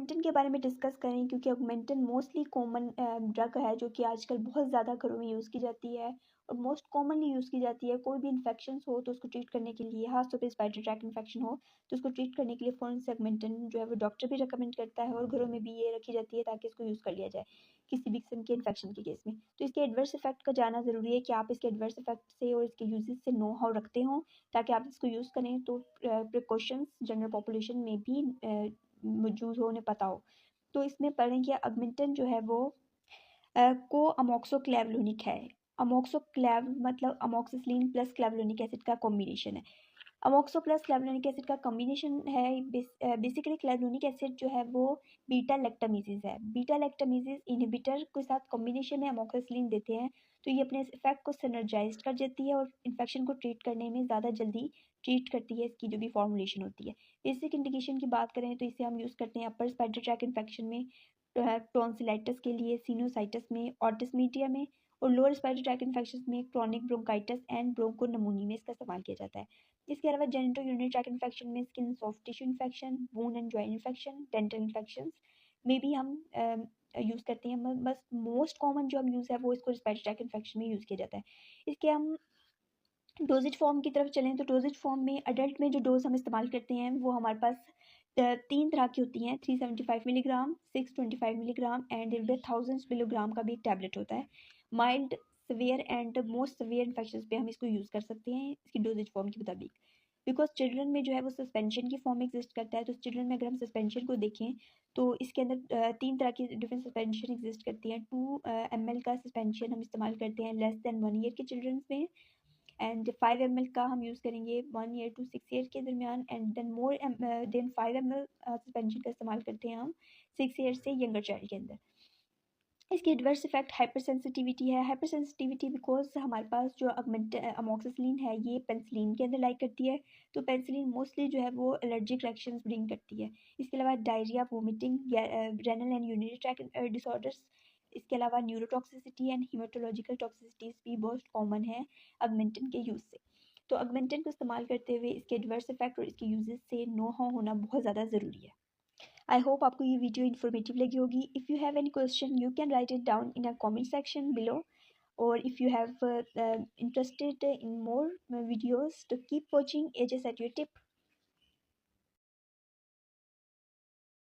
Augmentin के बारे में डिस्कस करें, क्योंकि ऑगमेंटन मोस्टली कॉमन ड्रग है जो कि आजकल बहुत ज़्यादा घरों में यूज़ की जाती है और मोस्ट कॉमनली यूज़ की जाती है। कोई भी इन्फेक्शन हो तो उसको ट्रीट करने के लिए, खासतौर पर स्पाइडर ट्रैक इन्फेक्शन हो तो उसको ट्रीट करने के लिए फ़ौरन से ऑगमेंटन जो है वो डॉक्टर भी रिकमेंड करता है और घरों में भी ये रखी जाती है ताकि इसको यूज़ कर लिया जाए किसी भी किस्म के इन्फेक्शन के केस में। तो इसके एडवर्स इफेक्ट का जानना ज़रूरी है कि आप इसके एडवर्स इफेक्ट से और इसके यूजेस से नो हाउ रखते हो, ताकि आप इसको यूज़ करें तो प्रिकॉशंस जनरल पॉपुलेशन में भी मौजूद हो, उन्हें पता हो। तो इसमें पढ़ें कि ऑगमेंटन जो है वो को अमोक्सोक्लेवलोनिक है। अमोक्सोक्लेव मतलब अमोक्सिसिलिन प्लस क्लेवलोनिक एसिड का कॉम्बिनेशन है। अमोक्सो प्लस क्लेवलोनिक एसिड का कॉम्बिनेशन है। बेसिकली क्लेवलोनिक एसिड जो है वो बीटा लैक्टामेसेस है। बीटा लैक्टामेसेस इनहिबिटर के साथ कॉम्बिनेशन में अमोक्सिसिलिन देते हैं तो ये अपने इफेक्ट को सिनर्जाइज कर देती है और इन्फेक्शन को ट्रीट करने में ज़्यादा जल्दी ट्रीट करती है। इसकी जो भी फॉर्मुलेशन होती है, बेसिक इंडिकेशन की बात करें तो इसे हम यूज़ करते हैं अपर स्पाइडर ट्रैक इन्फेक्शन में, टॉन्सिलाइटिस के लिए, सिनोसाइटिस में, ऑटिस मीडिया में, और लोअर स्पाइडर ट्रैक इन्फेक्शन में क्रॉनिक ब्रोंकाइटिस एंड ब्रोंकोनमोनी में इसका इस्तेमाल किया जाता है। इसके अलावा जेनिटो यूरिनरी ट्रैक इन्फेक्शन में, skin soft tissue infection, wound and joint infection, dental infection में भी हम यूज़ करते हैं। बस मोस्ट कॉमन जो हम यूज़ है वो इसको रिस्पायरेटरी ट्रैक इन्फेक्शन में यूज़ किया जाता है। इसके हम डोजेज फॉर्म की तरफ चलें तो डोजेज फॉर्म में अडल्ट में जो डोज हम इस्तेमाल करते हैं वो हमारे पास 3 तरह की होती हैं, 375 मिलीग्राम, 625 मिलीग्राम एंड 1000 मिलीग्राम का भी एक टैबलेट होता है। Mild, severe and most severe infection पे हम इसको यूज़ कर सकते हैं इसकी डोजेज फॉर्म के मुताबिक। बिकॉज चिल्ड्रन में जो है वो सस्पेंशन की फॉर्म एग्जिस्ट करता है, तो चिल्ड्रन में अगर हम सस्पेंशन को देखें तो इसके अंदर 3 तरह की डिफरेंट सस्पेंशन एग्जिस्ट करती हैं। 2 ml का सस्पेंशन हम इस्तेमाल करते हैं लेस दैन 1 ईयर के चिल्ड्रन में, एंड 5 ml का हम यूज़ करेंगे 1 ईयर टू 6 ईयर के दरमियान, and then more than 5 ml suspension का इस्तेमाल करते हैं हम 6 ईयर से यंगर चाइल्ड के अंदर। इसकी एडवर्स इफेक्ट हाइपर सेंसिटिविटी है। हाइपर सेंसिटिविटी बिकॉज हमारे पास जो अमोक्सिसिलिन है ये पेंसिलिन के अंदर लाइक करती है, तो पेंसिलिन मोस्टली जो है वो एलर्जिक रिएक्शंस ब्रिंग करती है। इसके अलावा diarrhoea, vomiting, renal and urinary tract disorders, इसके अलावा न्यूरोटॉक्सिसिटी एंड हीमेटोलॉजिकल टॉक्सिसिटीज भी बहुत कॉमन है ऑगमेंटन के यूज़ से। तो ऑगमेंटन को इस्तेमाल करते हुए इसके एडवर्स इफेक्ट और इसके यूजेस से नो होना बहुत ज़्यादा ज़रूरी है। आई होप आपको ये वीडियो इन्फॉर्मेटिव लगी होगी। If you have any question you can write it down in a comment section below, और if you have interested in more videos to keep watching AJ at your tip.